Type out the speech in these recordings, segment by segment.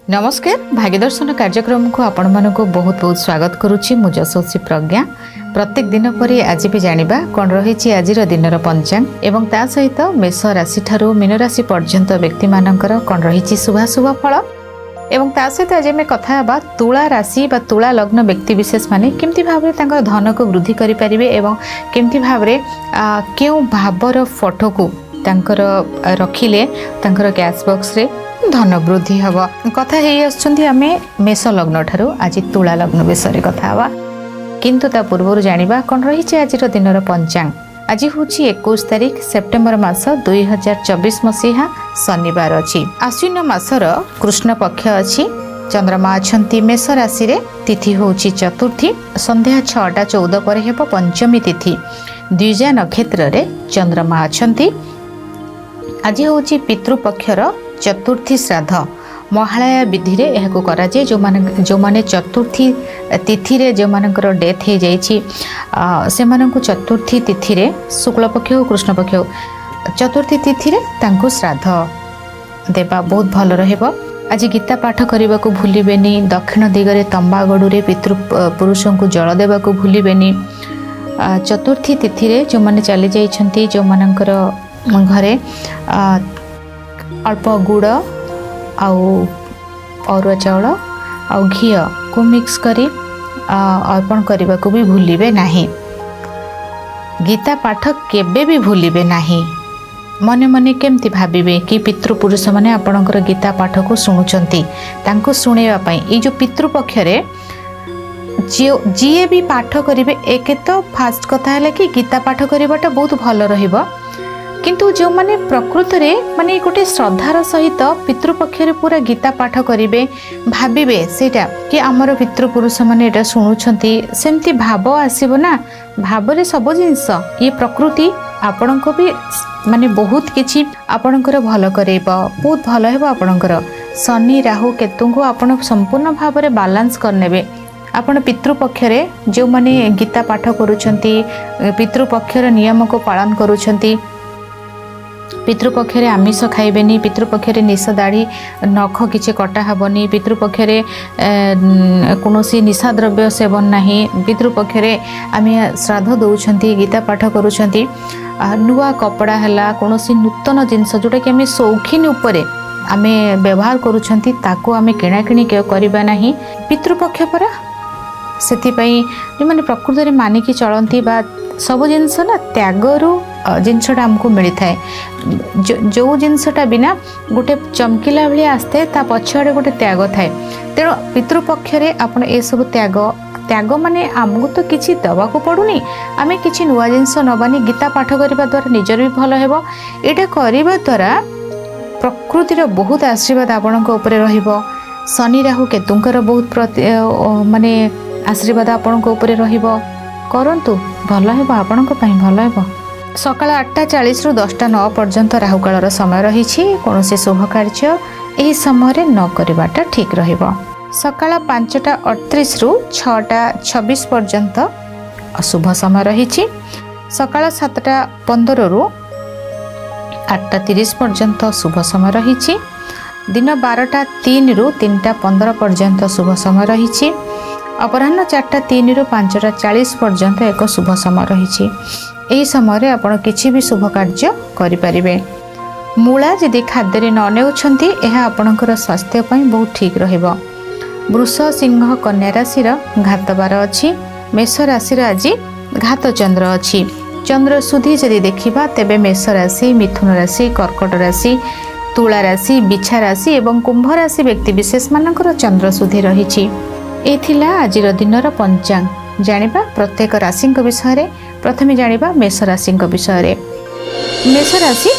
नमस्कार भाग्यदर्शन कार्यक्रम को आपण मानक बहुत बहुत स्वागत करुच्ची मु यशस्वी प्रज्ञा। प्रत्येक दिन पर आज भी जानिबा कौन रही आज दिन पंचांग एवं ता सहित मेष राशि ठारू मीन राशि पर्यंत व्यक्ति मानकर कौन रही शुभाशुभ फल एवं ता सहित आज आम कथा बा तुला राशि बा तुला लग्न व्यक्ति विशेष माने केमती भाव धन को वृद्धि करि परिबे एवं केमती भाव क्यों भावर फोटो को तांकर रखिले तांकर कैश बॉक्स रे धन वृद्धि हम कथा आमे मेष लग्न ठारू आज तुला लग्न विषय कथा हवा किंतु ता पूर्व जानिबा कौन रही आज दिन पंचांग। आज हूँ 21 तारीख सेप्टेम्बर मास 2024 मसीहा शनिवार अच्छी आश्विन मासर कृष्ण पक्ष अच्छी चंद्रमा अच्छा मेष राशि रे तिथि हूँ चतुर्थी संध्या 6:14 पर हेब पंचमी तिथि द्विजा नक्षत्र रे चंद्रमा अच्छा। आज हूँ पितृपक्षर चतुर्थी श्राद्ध महालया विधि रे एहाको करा जे जो माने चतुर्थी तिथि रे जो मानकर डेथ हो जाइछि से माननको चतुर्थी तिथि रे शुक्ल पक्ष और कृष्ण पक्ष चतुर्थी तिथि रे तांको श्राद्ध देबा बहुत भल रहबो। आज गीता पाठ करने को भूलिबेनी दक्षिण दिगरे तंबा गड़ू रे पितृ पुरुषों को जल देवा को भूलिबेनी। चतुर्थी तिथि रे जो माने चली जाइछंती जो मानकर घरे अल्प गुड़ आउ अरुआ चाउल आउ घी को मिक्स करी अर्पण करने को भी भूलिबे नहीं। गीता पाठ केबे भी भूलिबे नहीं। मने मने केमती भाबिबे कि पितृपुरुष माने आपणकर गीता पाठ को शुणुचंती तांको सुनेवा पई ए जो पितृपक्ष रे जीए भी पाठ करिवे एक तो फास्ट कथा है कि गीता पाठ करवाटा बहुत भल रहिबो किंतु जो माने प्रकृत रे माने गोटे श्रद्धार सहित पितृपक्ष रे पूरा गीता पाठ करिवे भाबिबे सेटा कि आमर पितृपुरुष माने एटा सुनुछंती सेमती भाव आसीबो ना। भाव रे सब जिंस ये प्रकृति आपण को भी माने बहुत किछि आपणकर भल करेबो बहुत भल हेबो। आपणकर शनि राहु केतु को आपण संपूर्ण भाव रे बैलेंस करनेबे। आपण पितृपक्ष रे जो माने गीता पाठ करूछंती पितृपक्षर नियम को पालन करूछंती पितृपक्ष आमिष खाइबेनी पितृपक्ष निश दाढ़ी नख किसी कटा हेबनी पितृपक्ष कौनसी निशा द्रव्य सेवन नहीं पितृपक्ष आम श्राद्ध दौरान गीता पाठ करुँच नुआ कपड़ा है कौन नूतन जिनस जोटा कि आम शौखीन उपरे आम व्यवहार करुँच आम किणाकिणी करवा नहीं पितृपक्ष परा से जो मैंने प्रकृति में मानिकी चलती सब जिनस ना त्यागरू जिनसटा आमको मिलता है जो जिनसटा बिना गोटे चमकीला भाई आसता है पछाड़े गोटे त्याग थाए तेणु पितृपक्ष आपड़ ए सब त्याग माने आमको तो किसी दवाक पड़ूनी आम कि नुआ जिनस नबानी गीता पाठ करने द्वारा निजर भी भल हेबो। एटा करने द्वारा प्रकृतिर बहुत आशीर्वाद आपण रहिबो। शनि राहु केतुंकर बहुत माने आशीर्वाद आपण रहिबो करंतु भल हेबो आपण भल हेबो। सकाळ 8:40 रु 10:09 पर्यंत राहुकाल समय रही कौन से शुभ कार्य यही समय न करवाटा ठीक रहिबो। सकाळ 5:38 रु 6:26 पर्यंत अशुभ समय रही सकाळ 7:15 रु 8:30 पर्यंत शुभ समय रही दिन 12:03 रु 3:15 पर्यंत शुभ समय रही अपराह्न 4:03 रु 5:40 पर्यंत एक शुभ समय रही। यही समय आपण किसी भी शुभ कार्य करें। मूला यदि खाद्य न नेउछंती यह आपणकर स्वास्थ्य बहुत ठीक रहिबो। वृष सिंह कन्या राशि घातबार अच्छी मेष राशि आज घात चंद्र अच्छी चंद्र सुधी यदि देखा तेबे मेष राशि मिथुन राशि कर्कट राशि तुला राशि बिछा राशि एवं कुंभ राशि व्यक्ति विशेष मानकर चंद्र सुधी रही। आज दिन पंचांग जानिबा प्रत्येक राशि विषय प्रथमे जानिबा मेष राशि विषय। मेष राशि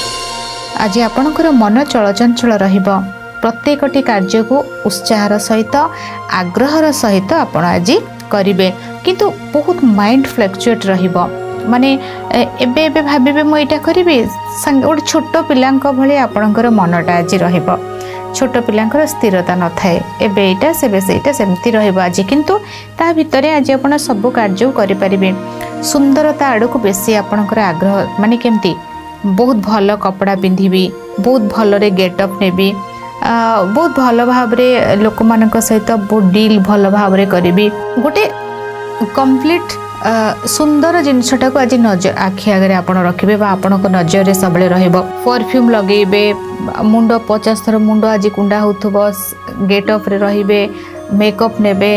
आज आपणकर मन चलचंचल रहिबो। प्रत्येकटी कार्य को उत्साहर सहित आग्रहर सहित आपण आज करिवे किंतु बहुत माइंड फ्लक्चुएट रहिबो माने एबे एबे भाबिबे मु एटा करिवे गोटे छोट पिलांक भली आपणकर मनटा आज रहिबो। छोट पिलांकर स्थिरता न थाए एबे एटा सेबे सेटा सेमती रहइबो आज किंतु ता भितरे आज आपण सब कार्य करि परिबे। सुंदरता आड़ को बेसी आपणकर आग्रह माने केमती बहुत भल कपड़ा पिंधिबी बहुत भल रे गेटअप नेबी बहुत भल भाव लोक मान सहित बहुत डील भल भाव करी गोटे कंप्लीट सुंदर जिनसटा को आज नजर आखि आगे आप रखिए आपण नजर सब परफ्यूम लगेबे मुंड 50 थर मुंड आज कुंडा होथबो गेटअप रे रहिबे मेकअप नेबे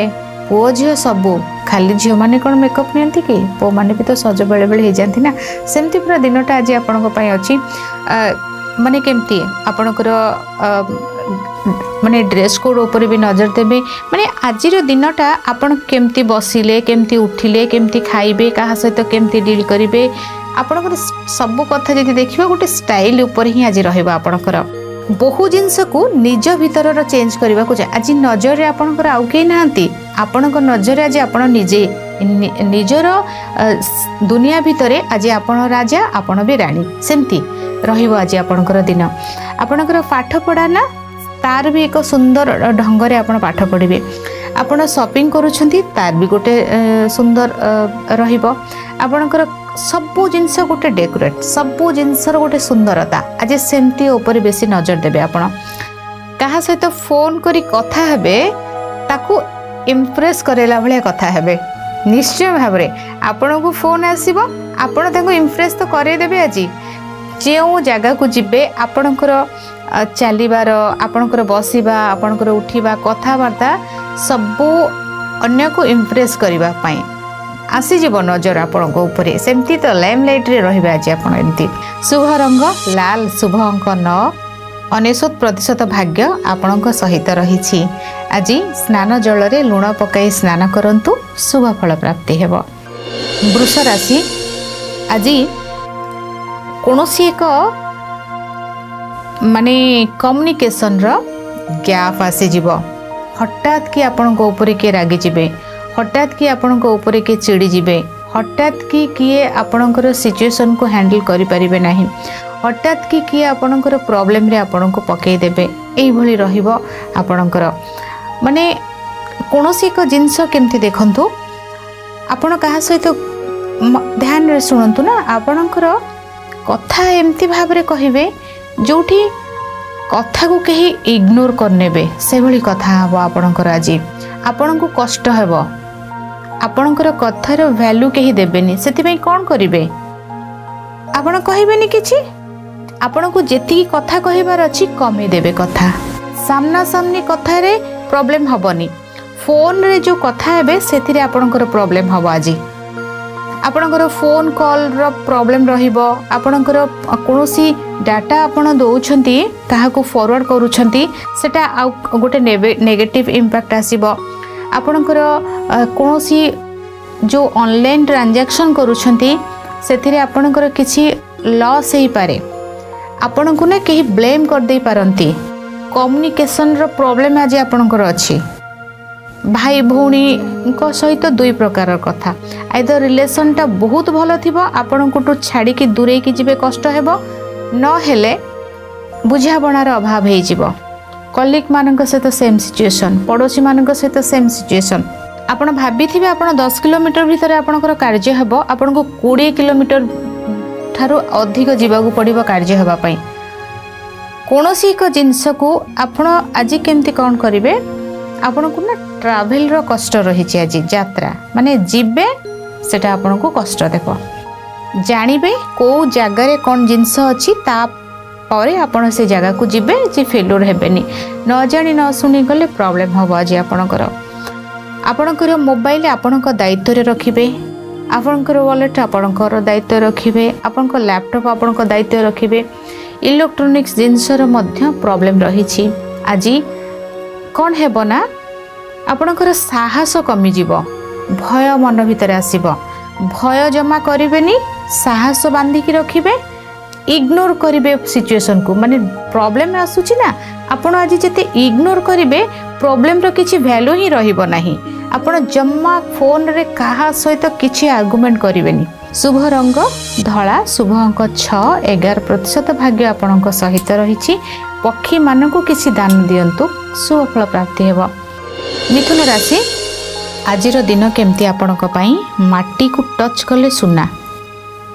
पुओ झील सबू खाली झील मैंने कौन मेकअप नियंती कि पो मैंने भी तो सज बेले बेले हो जाती ना सेमती पूरा दिनटा आज आपण अच्छी माने केमती आपणकर माने ड्रेस कोड ऊपर भी नजर देबे माने आज दिनटा आपण केमती बसिले केमती उठिले केमती खाइबे कहा सहित केमती डील करिवे आपणकर सब कथा जदि देखिबा गोटे स्टाइल ऊपर ही आज रहइबा आपणकर बहु जिनस को निज भीतर चेंज करने को आज नजर आपणकर आउ कई नांती आपणक नजर आज आपण निजे निजर दुनिया भितर आज आपण राजा आपण भी राणी सेमती रहिबो आज आपणकर दिन आपणकर पाठ पढ़ा ना तार भी एक सुंदर ढंग से आपण पाठ पढ़िबे आपण शॉपिंग करूछंती तार भी गोटे सुंदर रहिबो आपणकर सबू जिनस गोटे डेकोरेट सबू जिनसर गोटे सुंदरता आज सेमती ऊपर बेसी नजर देबे आपण कहा सहित फोन करी कथा हेबे ताकू इम्प्रेस करेला भलिया कथा हेबे निश्चय भाव में आपण को फोन आसीबो आपण ताको इम्प्रेस तो करे देबे आज जो जगह को जिबे आपणकर चलिबार आपणकर बसिबा आपणकर उठिबा कथाबार्ता सबू अन्य को इम्प्रेस करबा पई आसीज नजर आपण उपरे सेमती तो लाइमलाइट रे रहिबे आज आपण एमती शुभ रंग लाल शुभ अंक 9 99% भाग्य आपण सहित रही आज स्नान जल रे लुण पकाई स्नान करंतु शुभ फल प्राप्ति हेबो वृष राशि आज कोनोसी एक माने कम्युनिकेशन रो गैप आसी जीवो हठात कि आपण ऊपर के रागी जिबे हठात कि आपण ऊपर के चिड़ी जिबे हठात कि किए आपणकर सिचुएशन को हैंडल करि परिबे नाही हठात कि किए आपणकर प्रॉब्लम रे आपण को पकई देबे एई भली रहिबो आपणकर माने कोनोसी एक जिंस केमती देखंतु आपण कहा सहित ध्यान रे सुनंतु ना आपणकर कथा एमती भाव रे कहिबे जोठी कथा को कहीं इग्नोर करनेबे से भली कथा हबो आपणकर आज आपण को कष्ट हेबो आपणकर कथार वैल्यू कहीं देबेनी सेति कौन करिवे आपण कहिबेनी किछि आपण को जेती कथा कहिबार अछि कमी देबे कथा सामना सामनी कथा रे प्रॉब्लम हबनी फोन रे जो कथा हेबे सेति रे आपणकर प्रॉब्लम हबो आज आपणकर फोन कॉल रो प्रॉब्लम रहिबो आपणकर कोनोसी डाटा आपण दउछंती काहाको फॉरवर्ड करूछंती सेटा गोटे नेगेटिव इंपैक्ट आसीबो आपणकर कोनोसी जो ऑनलाइन ट्रांजैक्शन करूछंती सेथिरे आपणकर किछि लॉस हेई पारे आपण को ना कहीं ब्लेम कर दे पारंती कम्युनिकेशन रो प्रॉब्लम आज आपणकर अछि भाई भौणी सहित दुई प्रकार कथा आइदर रिलेशन टा बहुत भल थिबो आपण को छाड़ी की दूरे की जिबे कष्ट हेबो न हेले बुझाबणार अभाव हे जिवो कलीग मानक सहित सेम सिचुएशन पड़ोसी मानक सहित सेम सिचुएशन आपण भाबी थिबे आपण 10 किलोमीटर भीतर आपणकर कार्य हेबो आपण को 20 किलोमीटर ठारो अधिक जीवाकू पड़िबो कार्य हेबा पई कोनोसी एक जिंस को आपण आज केमती कोन करिवे आपण को ना ट्रैवल रो कष्ट रही आज यात्रा माने जिबे सेटा आपण को कष्ट देबो जानिबे को जगह रे कोन जिंस अछि ता परे आपण से जगह को जिबे जे फेल्योर हेबेनी न जानि न सुनी गले प्रॉब्लम होबो आज आपणकर मोबाइल आपणक दायित्व रे रखिबे आपणकर वॉलेट आपणकर दायित्व रखिबे आपणक लैपटॉप आपणक दायित्व रखिबे इलेक्ट्रॉनिक्स जिनसर मध्य प्रॉब्लम रही आज कौन हेबो ना आपणकर साहस कमी जीवो भय मन भीतर आसीबो भय जमा करिवेनी साहस बांधिकी रखिबे इग्नोर करिवे सिचुएशन को माने प्रॉब्लम आसुची ना आपण आज जते इग्नोर करिवे प्रॉब्लम रो किछि वैल्यू ही रहिबो नाही आपण जम्मा फोन रे काहा सहित किछि आर्गुमेंट करिवेनी शुभ रंग धला शुभ अंक 6-11% भाग्य आपणक सहित रही पक्षी मानक किसी दान दियंतु शुभ फल प्राप्ति हेबो मिथुन राशि आजिर दिन केमती आपणक पई माटी को टच कले सुना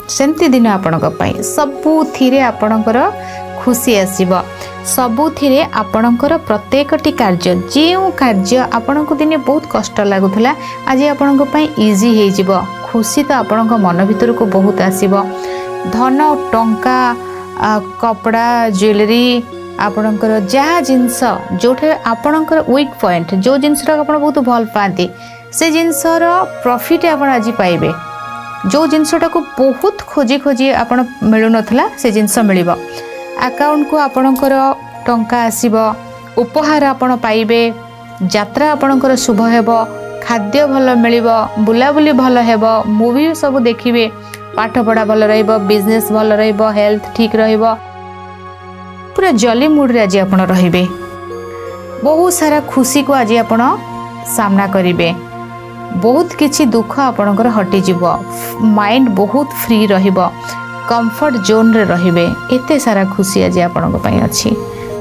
सेमती दिन आपणक पई सबु थिरे आपणकर खुशी आसीबो सबुथिरे आपणकर प्रत्येकटी कार्य जो कार्य आपण को दिने बहुत कष्ट लगुला आज आपण इजी हो खुशी तो आपण मन भीतर को बहुत आसब धन टंका कपड़ा ज्वेलरी आपणकर जहाँ जिनस जो आपणकर वीक पॉइंट जो जिनस आप बहुत भल पाती से जिनसर प्रॉफिट आपण आज पाइबे जो जिनसटा को बहुत खोजी खोजी आपण मिलू नथला से जिनस मिलिबो अकाउंट को आपणकर टंका आसीबो उपहार आपण पाइबे यात्रा आपणकर शुभ हेबो खाद्य भल मिलिबो बुलाबुली भल हेबो मूवी सब देखिबे पाठ पढ़ा भल रहिबो बिजनेस भल रहिबो हेल्थ ठीक रहिबो पूरा जॉली मूड रे आज आपण रहिबे बहुत सारा खुशी को आज आपण सामना करिवे बहुत किछि दुख आपणकर हटि जीवो माइंड बहुत फ्री रहिबो कंफर्ट जोन रे रहिबे एते सारा खुशी आज आपणक पई अछि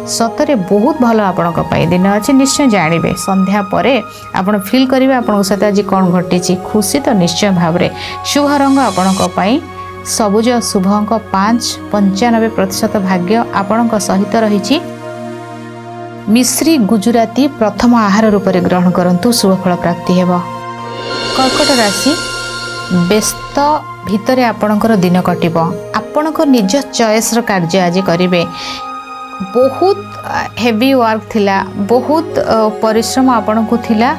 सतरे बहुत भलो आपणक पई दिन अछि निश्चय जानिबे संध्या परे आपण फील करिवे आपणक साथ आज कोन घटिछि खुशी तो निश्चय भावरे शुभ रंग आपणक पई सबुज शुभ अंक 95% भाग्य आपणक सहित रहिछि मिश्री गुजराती प्रथम आहार रूप में ग्रहण करंतु शुभ फल प्राप्ति हेबो कर्कट राशि व्यस्त भितरे आपणकर दिन कटिबो आपणकर निज चॉइस रो कार्य आज करिवे बहुत हेवी वर्क थिला बहुत परिश्रम आपणको थिला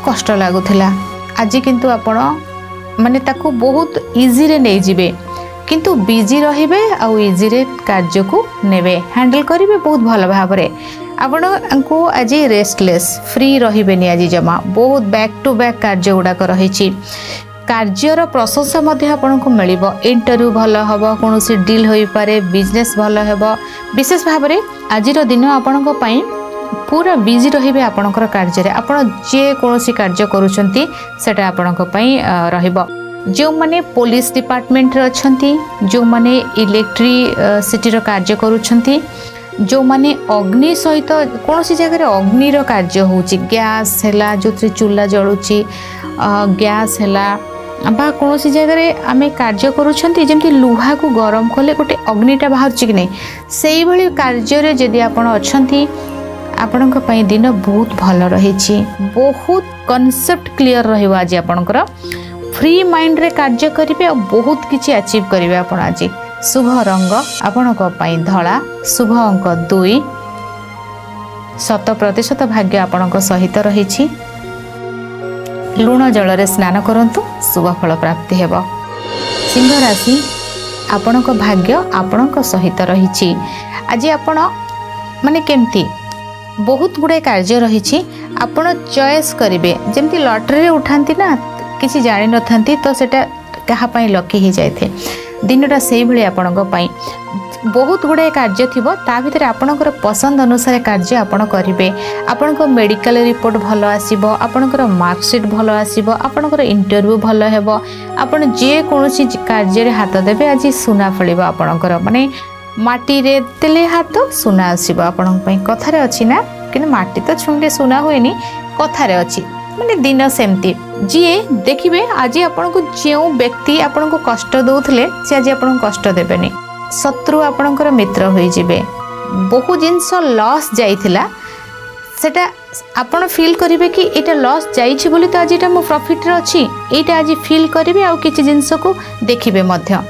कष्ट लागुथिला आज किंतु आपण माने ताकू बहुत इजी रे नै जिवे किंतु बिजी रहिबे आ इजी रे कार्य को नेबे हैंडल करिवे बहुत भल भाबरे आपण को आज रेस्टलेस फ्री रहिबेनी आज जमा बहुत बैक टू बैक कार्य गुड़ाक रही कार्यर प्रशंसा आपण को मिलिबो इंटरव्यू भल हबो कोनोसी डील होई पारे बिजनेस भल हेबो विशेष भाव में आज दिन आपण को पई पूरा बिजी रहिबे आपणकर कार्य रे आपण जे कोनोसी कार्य करूछंती सेटा आपण को पई रहिबो जो माने पुलिस डिपार्टमेंट रे अछंती जो माने इलेक्ट्रिसिटी रो कार्य करूछंती जो माने अग्नि सहित कौन सी जगह अग्नि रो कार्य होची गैस हैला जो चूल्हा जळुची गैस हैला बा कौन सी जगह आमे कार्य करूछंती जेमति लुहा को गरम कले गोटे अग्निटा बाहरची कि नहीं सेही भली कार्य रे जदि आपण अछंती आपणक पई दिन बहुत भल रहिछि बहुत कांसेप्ट क्लियर रहइबा आज आपणकर फ्री माइंड रे कार्य करिवे और बहुत किछि अचीव करिवे आपण आज शुभ रंग आपणक पई धला शुभ अंक 2 100% भाग्य आपणक सहित रहिछि लूण जल रे स्नान करंतु शुभ फल प्राप्ति हेबो सिंह राशि आपणक भाग्य आपणक सहित रहिछि आज आपण माने केमती बहुत गुड़े कार्य रही आपण चॉइस करेंगे जमती लॉटरी उठाती ना किसी जानी न था तो सेटा कहाँ लकी ही जाए दिनटा से भाई आपण बहुत गुड़ाए कार्य थी ता भर आपणकर पसंद अनुसार कार्य आपण करेंगे आपण मेडिकल रिपोर्ट भल आसब आपणकर मार्कशीट भल आसब आपणकर इंटरव्यू भल हेब आपण जेकोसी कार्य हाथ देवे आज सुना फल आपणकर माने माटी रे तेले हाथ सुना आसब आपण कथारे अच्छी ना कि माटी तो छुंडे सुना हुए कथारे अच्छी माने दिन सेमती जी देखिए आज आपण को जो व्यक्ति आपण को कष्ट दौले सी आज आपण कष्ट देवेनि शत्रु आपणकर मित्र हो जिवे बहु जिनस लॉस जाइथिला सेटा आपण फील करिवे कि एटा लॉस जाइछि बोली तो आज एटा मो प्रॉफिट रे अछि एटा आज फील करिवे आ किछि जिनस को देखिबे मध्य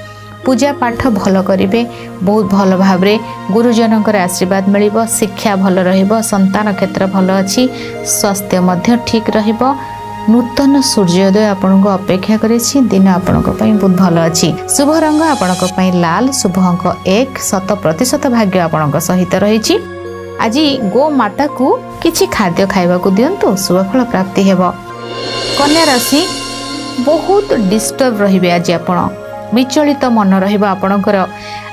पूजा पाठ भल करेंगे बहुत भल भाव गुरुजनकर आशीर्वाद मिलिबो शिक्षा भल रहिबो संतान क्षेत्र भल अच्छी स्वास्थ्य मध्य ठीक रहिबो नूतन सूर्योदय आपन को अपेक्षा करेछि दिन आपन को पई बहुत भल अच्छी शुभ रंग आपन को पई लाल शुभ अंक 100% भाग्य आपन को सहित रहिछि आज गो माता को किछि खाद्य खाइबा को दियंतु शुभ फल प्राप्ति हेबो कन्या राशि बहुत डिस्टर्ब रहिबे आज आपन विचलित मन रहिबा आपणकर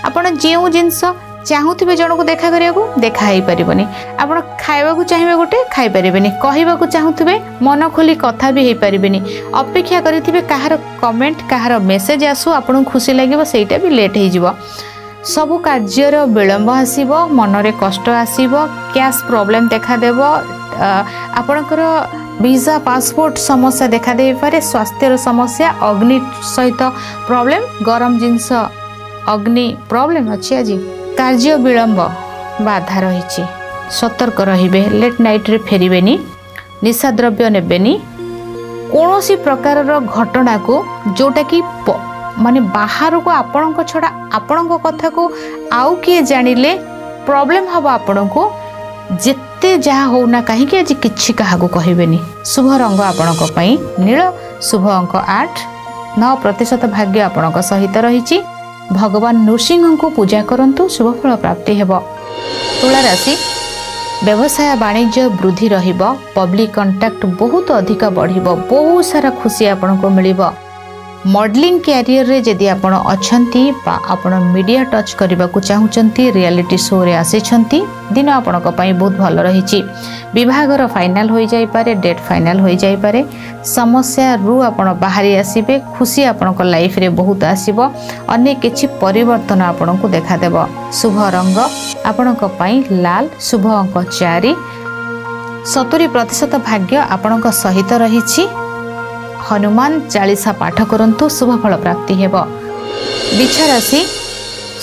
आपण जेउ जिंस चाहूथिबे जण को देखा करिया को देखा ही परिबनी आपण खाइबा को चाहिबे गोटे खाइ परिबेनी कहिबा को चाहूथिबे मन खोली कथा भी हे परिबेनी अपेक्षा करिथिबे काहार कमेंट काहार मेसेज आसु आपण खुशी लागिबो सेटा भी लेट हे जिवो सबु कार्यर विलंब आसीबो मनरे कष्ट आसीबो कैश प्रॉब्लम देखा देबो आपणकर वीजा पासपोर्ट समस्या देखा दे पारे स्वास्थ्य समस्या अग्नि सहित प्रॉब्लम गरम जिनस अग्नि प्रॉब्लम अच्छी आज कार्य विलंब बाधा रही। सतर्क रहिबे, लेट नाइट रे फेरिबेनी, निशा द्रव्य नेबेनी, कौन सी प्रकार घटना को जोटा कि माने बाहर को आपण छड़ा आपण कथा को आउ किए जानिले प्रॉब्लम हबा आपण को जिते जहाँ होना कहीं आज किछि काहाकू कहबेनी। शुभ रंग आपणक पई नील, शुभ अंक 8, 9% भाग्य आपणक सहित रही। भगवान नृसिंह को पूजा करंतु, शुभ फल प्राप्ति हेबो। तुला राशि व्यवसाय वाणिज्य वृद्धि रहिबो, पब्लिक कांटेक्ट बहुत अधिक बढ़िबो, बहुत सारा खुशी आपनको मिलिबो। मॉडलिंग कैरियर रे जदि आपण अछंती बा आपण मीडिया टच करबा को चाहुचंती, रियलिटी शो रे आसीछंती, दिन आपणक पई बहुत भल रहिछि। विभागर फाइनल होई जाई पारे, डेट फाइनल होई जाई पारे, समस्या रु आपण बाहरी आसीबे, खुशी आपणक लाइफ रे बहुत आसीबो, अनेक किछि परिवर्तन आपणको देखा देबो। शुभ रंग आपणक पई लाल, शुभ अंक 4, 70% भाग्य आपणक सहित रहिछि। हनुमान चालीसा पाठ करंतु, शुभ फल प्राप्ति हेबो। बिछा राशि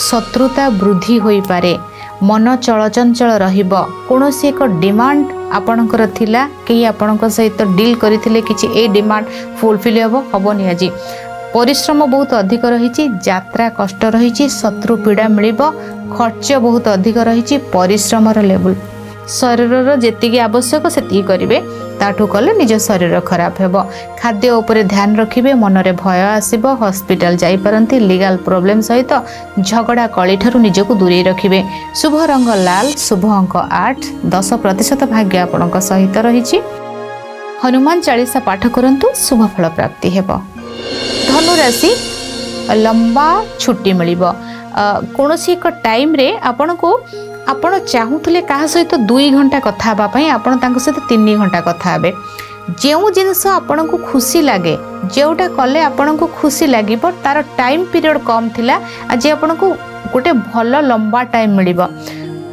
शत्रुता वृद्धि होई पारे, मन चलचंचल रहिबो, कोनोसी एक डिमांड आपणकर थिला कि आपणक सहित डील करिथिले किछि ए डिमांड फुलफिल हबोनी। आज परिश्रम बहुत अधिक रहिछि, यात्रा कष्ट रहिछि, शत्रु पीड़ा मिलिबो, खर्च बहुत अधिक रहिछि, परिश्रमर लेवल शरीर जेतिकी आवश्यक सेतिकी करिवे, ताठू कले निज शरीर खराब हेबो। खाद्य उपरे ध्यान रखिबे, मनरे भय आसीबो, हॉस्पिटल जाई परंती, लीगल प्रॉब्लम सहित झगड़ा कली ठारू निजको दूरे रखिबे। शुभ रंग लाल, शुभ अंक 8, 10% भाग्य आपणक सहित रहिछि। हनुमान चालीसा पाठ करंतु, शुभ फल प्राप्ति हेबो। धनु राशि लंबा छुट्टी मिलिबो, कोनोसी एक टाइम रे आपणको आपण चाहूले क्या सहित 2 घंटा कथा हाँपाई आपण सहित 3 घंटा कथा हे। जो जिनस आपण को खुशी लगे, जोटा कले आपण को खुशी लगे, तार टाइम पीरियड कम थिला, आज आपण को गोटे भल लंबा टाइम मिलिबो।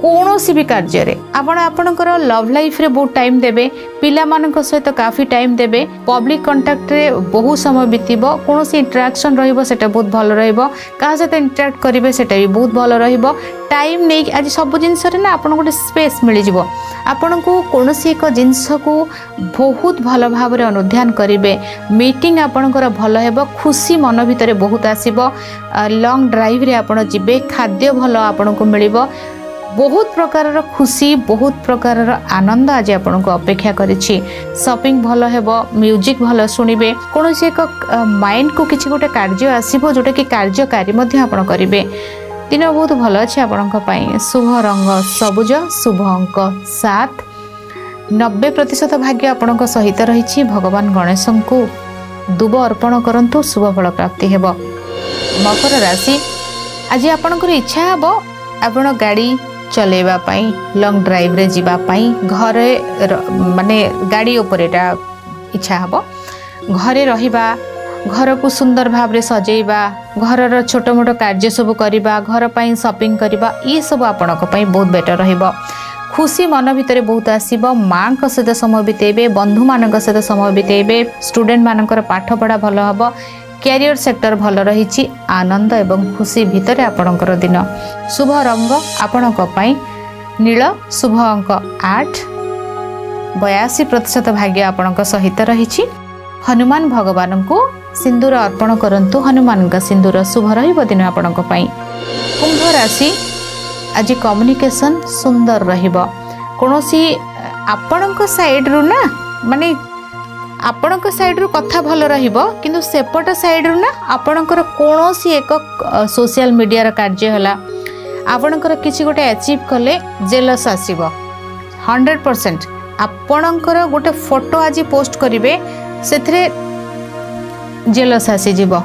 कौनसी भी कार्य आपणकर लव लाइफ रे बहुत टाइम देबे, पिला मानक सहित काफी टाइम देबे, पब्लिक कांटेक्ट रे बहुत समय बीतबो, कौनसी इंटरेक्शन रहिबो सेटा बहुत भल रहिबो, का सहित इंटरेक्ट करिवे सेटा भी बहुत भल रहिबो। टाइम नहीं आज सब जिनस रे ना आपन गोटे स्पेस मिल जिवो, आपन को कौनसी एक जिनस को बहुत भल भाव रे अनुध्यान करिवे, मीटिंग आपणकर भल हेबो, खुशी मन भितरे बहुत आसीबो, लॉन्ग ड्राइव रे आपन जिबे, खाद्य भल आपन को मिलिबो, बहुत प्रकार खुशी, बहुत प्रकार आनंद आज आपन को अपेक्षा करिछि। शॉपिंग भल हेबो, म्यूजिक भल सुनिबे, कौनसी एक माइंड को किछि गोटे कार्य आसीबो जोटा कि कार्यकारी मध्ये आपन करिवे। दिन बहुत भल अछि आपनक पई। शुभ रंग सबुज, शुभ अंक 7, 90% भाग्य आपनक सहित रहिछि। भगवान गणेश को दुब अर्पण करंतु, शुभ फल प्राप्ति हेबो। मकर राशि आज आपनकर इच्छा हेबो आपण गाड़ी चलेबा पाई, लॉन्ग ड्राइव रे जीवा पाई, घरे माने गाड़ी उपरेटा इच्छा हेबो, घरे रहिबा, घर को सुंदर भाव रे सजेइबा, घरर छोट मोट कार्य सब करिबा, घर पाई शॉपिंग करिबा, ये सब आपनक पई बहुत बेटर रहिबो। खुशी मन भितरे बहुत आसीबो, मां को सहित समय बितेबे, बंधु मानक सहित समय बितेबे, स्टूडेंट मानकर पाठ पढ़ा भल हबो, कैरियर सेक्टर भल रही, आनंद एवं खुशी भितर आपणकर दिन। शुभ रंग आपणक पई नील, शुभ अंक 8, 82% भाग्य आपणक सहित रही। हनुमान भगवान को सिंदूर अर्पण करंतु, हनुमान का सिंदूर शुभ रहिबो दिन आपणक पई। कुंभ राशि आज कम्युनिकेशन सुंदर रहिबो, कोनोसी आपणक साइड रु ना माने आपणक साइड रु कथा भल रहिबो, किंतु सेपट साइड रु ना आपणकर कोनोसी एक सोशल मीडिया रा कार्य हला, आपणकर किछि गोटे अचीव कले जेलस आसीबो 100%। आपणकर गोटे फोटो आज पोस्ट करिवे, सेथरे जेलस आसी जीवो।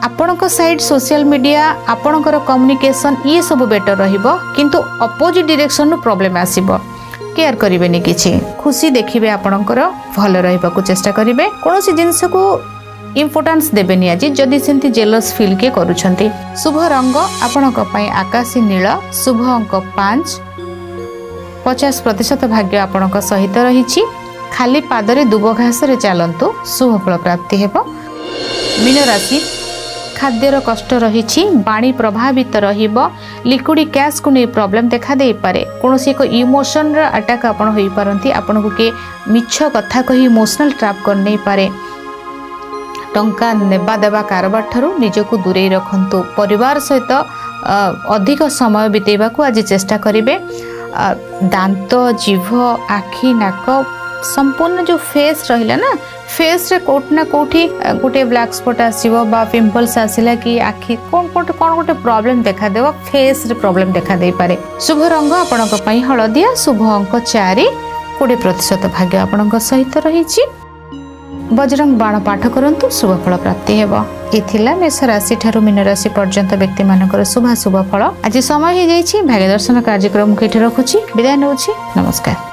आपणक साइड सोशल मीडिया, आपणकर कम्युनिकेशन ये सब बेटर रहिबो, किंतु अपोजिट डायरेक्शन नु प्रॉब्लम आसीबो। केयर करिवेनी, किछि खुशी देखिबे, आपणकर भल रहिबाकू चेष्टा करिवे, कोनोसी जिंस को इम्पोर्टेंस देबेनी आज जदि सेंती जेलस फील के करूछंती। शुभ रंग आपणक पई आकाशी नील, शुभ अंक 5, 50% भाग्य आपणक सहित रहिछि। खाली पादरे दुब घास रे चलंतु, शुभ फल प्राप्ति हेबो। मीन राशि खाद्यर कष्ट रही बाणी प्रभावित रहिबो लिक्विड कैश को नहीं प्रॉब्लम देखा दे पारे कौन एक इमोशन अटैक आपण होई पारंती आपण को के मिछ कथा कही इमोशनल ट्रैप कर नहीं पारे टंका नेबा देबा कारबार ठारू निजको दूरे रखंतु परिवार सहित अधिक समय बितेबा को आज चेष्टा करिवे दांत जीभ आखि नाक संपूर्ण जो फेस रहिला ना फेस रे कोट ना कोठी गोटे ब्लैक स्पॉट आसीबो बा पिंपल्स आसिला कि आखि कोन गोटे प्रॉब्लम देखा देबो फेस रे प्रॉब्लम देखा दे पारे शुभ रंग आपनक पई हळदिया शुभ अंक 4 20% भाग्य आपनक सहित रहिछि वज्रंग बाण पाठ करंतु शुभ फल प्राप्ति हेबो एथिला मेष राशि ठारू मीन राशि पर्यंत व्यक्ति मानकर शुभ फल आज समय हो जाइछि भाग्य दर्शन कार्यक्रम केठी रखुछि विदाय नउछि नमस्कार।